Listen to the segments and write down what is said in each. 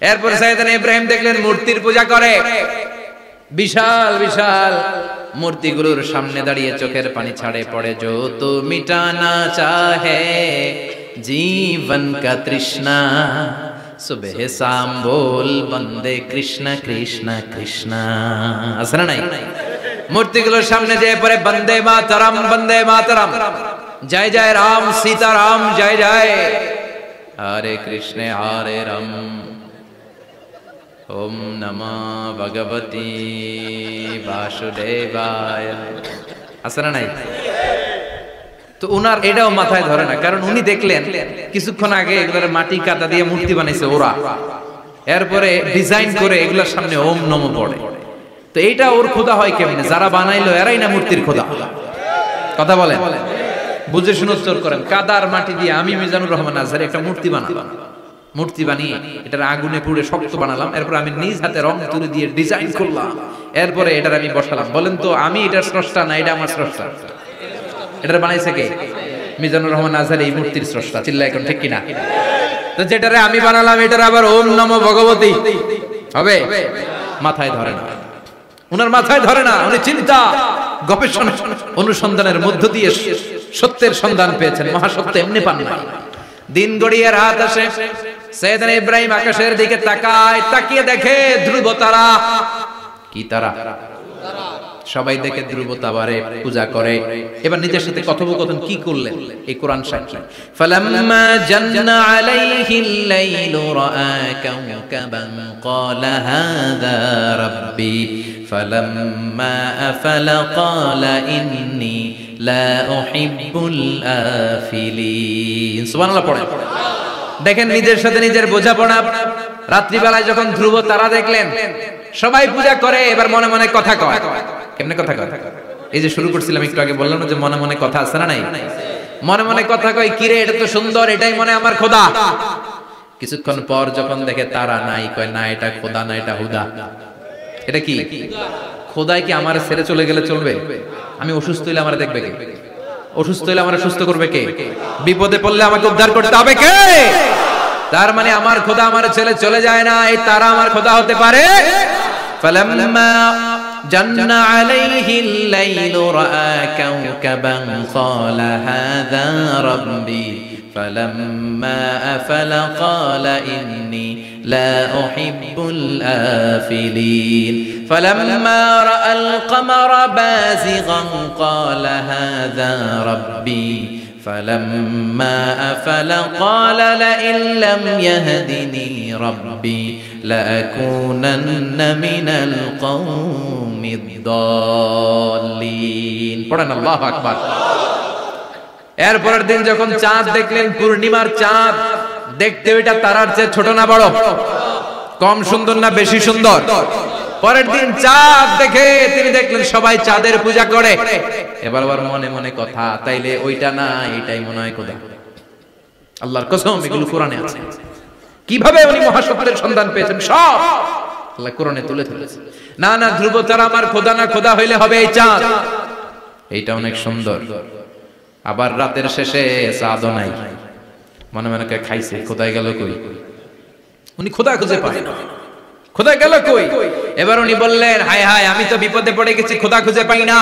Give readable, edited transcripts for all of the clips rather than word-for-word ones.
এরপর সাইয়েদনা ইব্রাহিম দেখলেন মূর্তির পূজা করে, বিশাল বিশাল মূর্তিগুলোর সামনে দাঁড়িয়ে চোখের পানি ছাড়ে পড়ে। जो तो मिटाना चाहे जीवन का तृष्णा सुबह शाम बोल बंदे कृष्ण कृष्ण कृष्ण। আছে না নাই? মূর্তিগুলোর সামনে যে পড়ে বন্দে মাতরম বন্দে মাতরম, জয় জয় রাম সীতারাম জয় জয়, হরে কৃষ্ণ হরে রাম, ওম নমঃ ভগবতি বাসুদেবায়। আছে না নাই? তো উনার এটাও মাথায় ধরে না, কারণ উনি দেখলেন কিছুক্ষণ আগে এগুলোর মাটি কাদা দিয়ে মূর্তি বানাইছে ওরা, এরপরে ডিজাইন করে এগুলোর সামনে ওম নমঃ পড়ে। তো এইটা ওর খোদা হয় কেমনে? যারা বানাইলো এরাই না মূর্তির খোদা। কথা বলেন, বুঝে শুনে উত্তর করেন। কাদার মাটি দিয়ে আমি মিজানুর রহমান আজহারি একটা মূর্তি বানালাম, মূর্তি বানিয়ে এটার আগুনে পুড়ে শক্ত বানালাম, এরপর আমি নিজ হাতে রং তুলি দিয়ে ডিজাইন করলাম, এরপরে এটার আমি বসালাম। বলেন তো আমি এটার স্রষ্টা না এটা আমার স্রষ্টা? এটার বানাইছে কে? মিজানুর রহমান আজহারি এই মূর্তির স্রষ্টা। চিল্লায় এখন ঠিক কিনা? তো যেটারে আমি বানালাম এটার আবার ওম নমঃ ভগবতী হবে? মাথায় ধরে না, উনার মাথায় ধরে না। উনি চিন্তা গবেষণা অনুসন্ধানের মধ্য দিয়ে সত্যের সন্ধান পেয়েছেন, মহাসত্য এমনি পান না। দিন গড়িয়ে রাত আসে, সাইয়েদনা ইব্রাহিম আকাশের দিকে তাকায়, তাকিয়ে দেখে ধ্রুব তারা। কি তারা? সবাই দেখে ধ্রুব তারারে পূজা করে। এবার নিজের সাথে কথোপকথন কি করলেন এই কোরআন সাক্ষী। ফালাম্মা জান্না আলাইহিল লাইলু রাআ কাওকাবান ক্বালা হাযা রাব্বি ফালাম্মা আফালা ক্বালা ইন্নী লা উহিব্বুল আফিলিন। সুবহানাল্লাহ পড়েন। দেখেন নিজের সাথে নিজের বোঝাপড়া। রাত্রিবেলায় যখন ধ্রুব তারা দেখলেন সবাই পূজা করে, এবার মনে মনে কথা কয়। কেমনে কথা কয়? এই যে শুরু করছিলাম একটু আগে, বললাম না যে মনে মনে কথা আছে না নাই? মনে মনে কথা কয়, কিরে এটা তো সুন্দর, এটাই মনে আমার খোদা। কিছুক্ষণ পর যখন দেখে তারা নাই, কয় না এটা খোদা না, এটা হুদা। এটা কি? খোদাই কি আমার ছেড়ে চলে গেলে চলবে? আমি অসুস্থ হইলে আমার দেখবে কে? অসুস্থ হইলে আমার সুস্থ করবে কে? বিপদে পড়লে আমাকে উদ্ধার করতে হবে কে? তার মানে আমার খোদা আমার ছেলে চলে যায় না, এই তারা আমার খোদা হতে পারে? ফালাম্মা জান্না আলাইহিল লাইলু রাআ কাওকাবান ক্বালা হাযা রাব্বি ফালাম্মা আফালা ক্বালা ইন্নী লা উহিব্বুল আফিলিন ফালাম্মা রাআল কমারা বাযিগান ক্বালা হাযা রাব্বি فلما أفل قال لئن لم يهدني ربي لأكونن من القوم الضالين। পড়েন আল্লাহু আকবার। এরপরের দিন যখন চাঁদ দেখলেন, পূর্ণিমার চাঁদ, দেখতে ওইটা তারার চেয়ে ছোট না বড়? কম সুন্দর না বেশি সুন্দর? পরের দিন চাঁদ দেখে তিনি দেখলেন সবাই চাঁদের পূজা করে। এবার আবার মনে মনে কথা, তাইলে ওইটা না এটাই মনে হয় খোদা। আল্লাহর কসম এগুলো কোরআনে আছে। কিভাবে উনি মহাসত্যের সন্ধান পেয়েছেন সব আল্লাহ কোরআনে তুলে ধরেছেন। না না ধ্রুব তারা আমার খোদা না, খোদা হইলে হবে এই চাঁদ। এইটা অনেক সুন্দর। আবার রাতের শেষে চাঁদও নাই, মনে মনে খাইছে খোদাই গেল কই? উনি খোদা খুঁজে পায় না, খোদা গেল কই? এবার উনি বললেন হায় হায়, আমি তো বিপদে পড়ে গেছি, খোদা খুঁজে পাই না।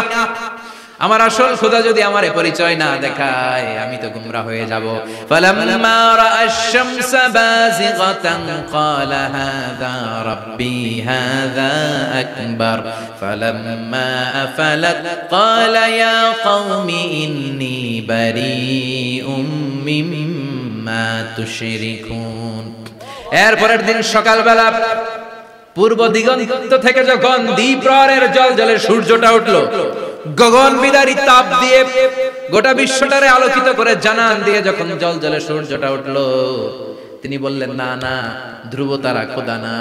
আমার আসল খোদা যদি আমারে পরিচয় না দেখায় আমি তো গুমরা হয়ে যাব। ফালাম্মা রাআশ শামসা বাযিগাতান ক্বালা হাযা রাব্বি হাযা আকবার ফালাম্মা আফালাত ক্বালা ইয়া কওমি ইন্নী বারীউম মিম্মা তুশরিকুন। এরপরের দিন সকালবেলা পূর্ব দিগন্ত থেকে যখন দ্বিপ্রহরের জ্বলজ্বলে সূর্যটা উঠলো, গগন বিদারী তাপ দিয়ে গোটা বিশ্বটারে আলোকিত করে জানান দিয়ে যখন জ্বলজ্বলে সূর্যটা উঠলো, তিনি বললেন না না ধ্রুব তারা খোদা না,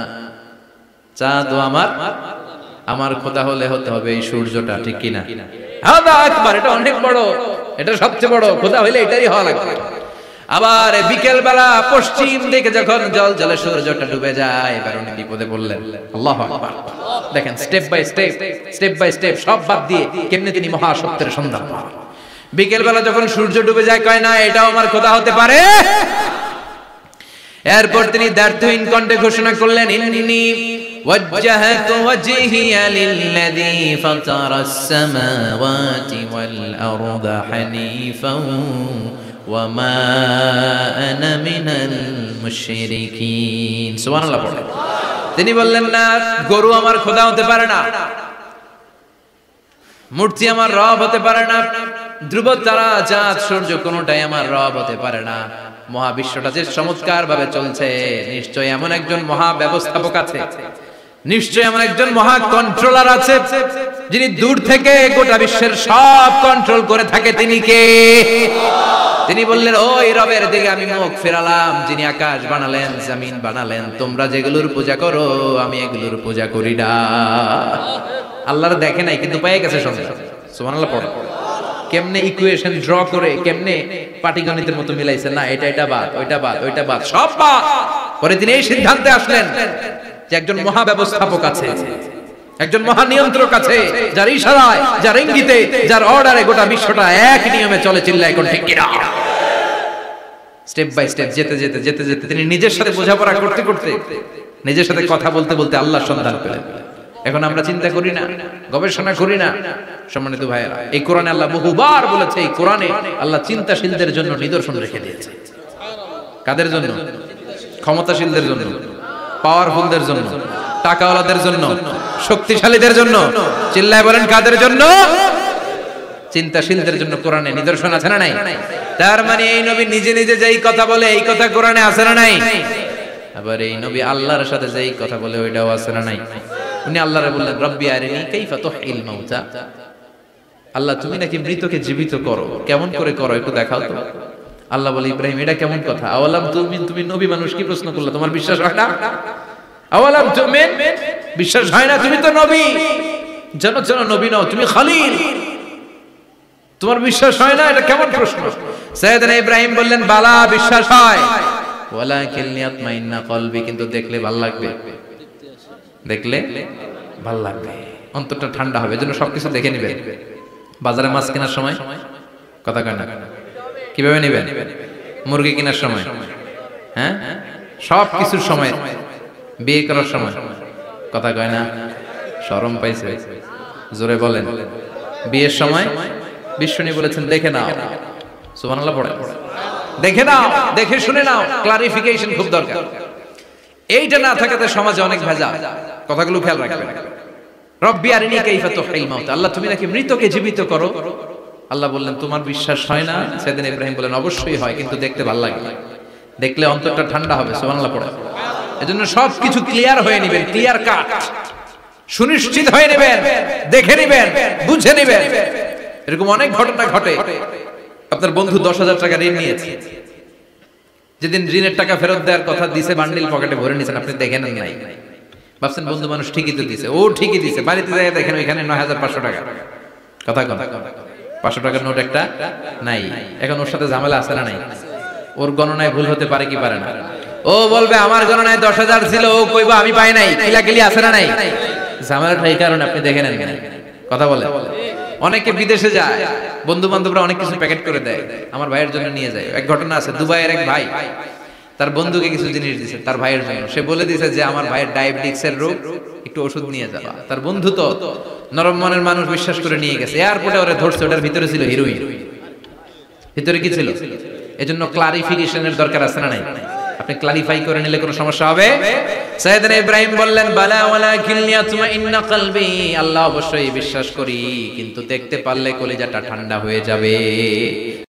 চাঁদও আমার খোদা হলে হতে হবে এই সূর্যটা, ঠিক কিনা? হাদা আকবার, এটা অনেক বড়, এটা সবচেয়ে বড়, খোদা হইলে এটাই হওয়া লাগবে। আবার বিকেল বেলা পশ্চিম দিকে যখন জ্বলজ্বলে সূর্যটা ডুবে যায়, এবার উনি বিপদে বললেন আল্লাহু আকবার। দেখেন স্টেপ বাই স্টেপ সব বাদ দিয়ে কেমনে তিনি মহাসত্যের সন্ধান পান। বিকেল বেলা যখন সূর্য ডুবে যায়, কয় না এটাও আমার খোদা হতে পারে। এরপর তিনি দ্ব্যর্থহীন কণ্ঠে ঘোষণা করলেন, ইন্নী ওয়াজ্জাহতু ওয়াজহিয়া লিল্লাযী ফাতারাস সামাওয়াতি ওয়াল আরদা হানিফান ওয়া মা আনা মিনাল মুশরিকিন। সুবহানাল্লাহ পড়ে। তিনি বললেন, না, গরু আমার খোদা হতে পারে না, মূর্তি আমার রব হতে পারে না, ধ্রুব তারা চাঁদ সূর্য কোনটাই আমার রব হতে পারে না। মহাবিশ্বটা যে চমৎকার ভাবে চলছে, নিশ্চয়ই এমন একজন মহা ব্যবস্থাপক আছে, নিশ্চয়ই এমন একজন মহা কন্ট্রোলার আছে, যিনি দূর থেকে গোটা বিশ্বের সব কন্ট্রোল করে থাকে। তিনি কে? তিনি বললেন, ওই রবের দিকে আমি মুখ ফেরালাম, যিনি আকাশ বানালেন, জমিন বানালেন। তোমরা যেগুলোর পূজা করো, আমি এগুলোর পূজা করি না। আল্লাহর দেখে নাই, কিন্তু পেয়ে গেছে সংসার। সুবহানাল্লাহ পড়ো। কেমনে ইকুয়েশন ড্র করে, কেমনে পাটিগণিতের মতো মিলাইছে, না এটা বাদ, ওইটা বাদ, ওইটা বাদ, সব বাদ। পরে তিনি এই সিদ্ধান্তে আসলেন যে একজন মহা ব্যবস্থাপক আছে, একজন মহা নিয়ন্ত্রক আছে, যার ইশারায়, যার ইঙ্গিতে, যার অর্ডারে গোটা বিশ্বটা এক নিয়মে চলে। চিল্লায় এখন ঠিক কিনা? স্টেপ বাই স্টেপ যেতে যেতে যেতে যেতে তিনি নিজের সাথে বোঝাপড়া করতে করতে, নিজের সাথে কথা বলতে বলতে আল্লাহর সন্ধান পেলেন। এখন আমরা চিন্তা করি না, গবেষণা করি না। সম্মানিত ভাইয়েরা, এই কোরআনে আল্লাহ বহুবার বলেছে, এই কোরআনে আল্লাহ চিন্তাশীলদের জন্য নিদর্শন রেখে দিয়েছে। কাদের জন্য? ক্ষমতাশীলদের জন্য, পাওয়ারফুলদের জন্য, টাকাওয়ালাদের জন্য, শক্তিশালীদের জন্য। চিল্লায় বলেন, কাদের জন্য? চিন্তাশীলদের জন্য কোরআনে নিদর্শন আছে না নাই? তার মানে এই নবী নিজে নিজে যেই কথা বলে, এই কথা কোরআনে আছে না নাই? আবার এই নবী আল্লাহর সাথে যেই কথা বলে, ওইটাও আছে না নাই? উনি আল্লাহরে বললেন, রব্বি আরিনি কাইফা তুহিল মাউতা। আল্লাহ, তুমি নাকি মৃতকে জীবিত করো, কেমন করে করো একটু দেখাও তো। আল্লাহ বলে, ইব্রাহিম, এটা কেমন কথা? আওয়ালাম তুমিন, তুমি নবী মানুষ, কি প্রশ্ন করলে? তোমার বিশ্বাস হয় না? আওয়ালাম তুমিন, বিশ্বাস হয় না? তুমি তো নবী, জানো জানো নবী নও, তুমি খলিল, তোমার বিশ্বাস হয় না? এটা কেমন প্রশ্ন? সাইয়েদনা ইব্রাহিম বললেন, বালা, বিশ্বাস হয়, ওয়ালাকিন লিয়াতমাইন্না কলবি, কিন্তু দেখলে ভালো লাগবে, দেখলে ভালো লাগবে, অন্তরটা ঠান্ডা হবে। এজন্য সবকিছু দেখে নেবেন। বাজারে মাছ কেনার সময় কথা কয় না, কিভাবে নেবেন? মুরগি কেনার সময়, হ্যাঁ, সব কিছুর সময়, বিয়ে করার সময় কথা কয় না, শরম পাইছে, জোরে বলেন। বিয়ের সময় বিশ্বনী বলেছেন, দেখে নাও। সুবহানাল্লাহ পড়ে। দেখে নাও, দেখে শুনে নাও, ক্লারিফিকেশন খুব দরকার। এইটা না থাকাতে সমাজে অনেক ভেজাল। কথাগুলো খেয়াল রাখবেন। রব্বি আরিনি কাইফা তুহিল মাউত। আল্লাহ, তুমি নাকি মৃতকে জীবিত করো। আল্লাহ বললেন, তোমার বিশ্বাস হয় না? সেদিন ইব্রাহিম বলেন, অবশ্যই হয়, কিন্তু দেখতে ভালো লাগে, দেখলে অন্তরটা ঠান্ডা হবে। সুবহানাল্লাহ পড়ে। এজন্য সবকিছু ক্লিয়ার হয়ে নেবেন, ক্লিয়ার কাট, সুনিশ্চিত হয়ে নেবেন, দেখে নেবেন, বুঝে নেবেন। এরকম অনেক ঘটনা ঘটে। আপনার বন্ধু 10,000 টাকা ঋণ নিয়েছে, যেদিন ঋণের টাকা ফেরত দেওয়ার কথা দিছে, বান্ডিল পকেটে ভরে নিয়েছেন, আপনি দেখেন নাই, ভাবছেন বন্ধু মানুষ ঠিকই তো দিছে। ও ঠিকই দিছে, বাড়িতে যাই দেখেন ওইখানে 9,500 টাকা। কথা কন, 500 টাকার নোট একটা নাই। এখন ওর সাথে ঝামেলা আছে না নাই? ওর গণনায় ভুল হতে পারে কি পারে না? ও বলবে, আমার গণনায় 10,000 ছিল, ও কইবা আমি পাই নাই, কিলাকিলি আছে না নাই? ঝামেলাটা এই কারণে আপনি দেখে নেন। কথা বলে। অনেকে বিদেশে যায়, বন্ধু বান্ধবরা অনেক কিছু প্যাকেট করে দেয়, আমার ভাইয়ের জন্য নিয়ে যায়। এক ঘটনা আছে, দুবাইয়ের এক ভাই তার বন্ধুকে কিছু জিনিস দিয়েছে তার ভাইয়ের জন্য। সে বলে দিয়েছে যে আমার ভাইয়ের ডায়াবেটিক্সের রোগ, একটু ওষুধ নিয়ে যাবা। তার বন্ধু তো নরম মনের মানুষ, বিশ্বাস করে নিয়ে গেছে। এয়ারপোর্টে ওরা ধরছে, ওটার ভিতরে ছিল হিরোইন। ভিতরে কি ছিল? এজন্য ক্লারিফিকেশনের দরকার আছে না নাই? আপনি ক্লারিফাই করে নিলে কোনো সমস্যা হবে? সাইয়েদনা ইব্রাহিম বললেন, বালা ওয়ালাকিন লিয়াতমাইন্না কলবি। আল্লাহ, অবশ্যই বিশ্বাস করি, কিন্তু দেখতে পারলে কলিজাটা ঠান্ডা হয়ে যাবে।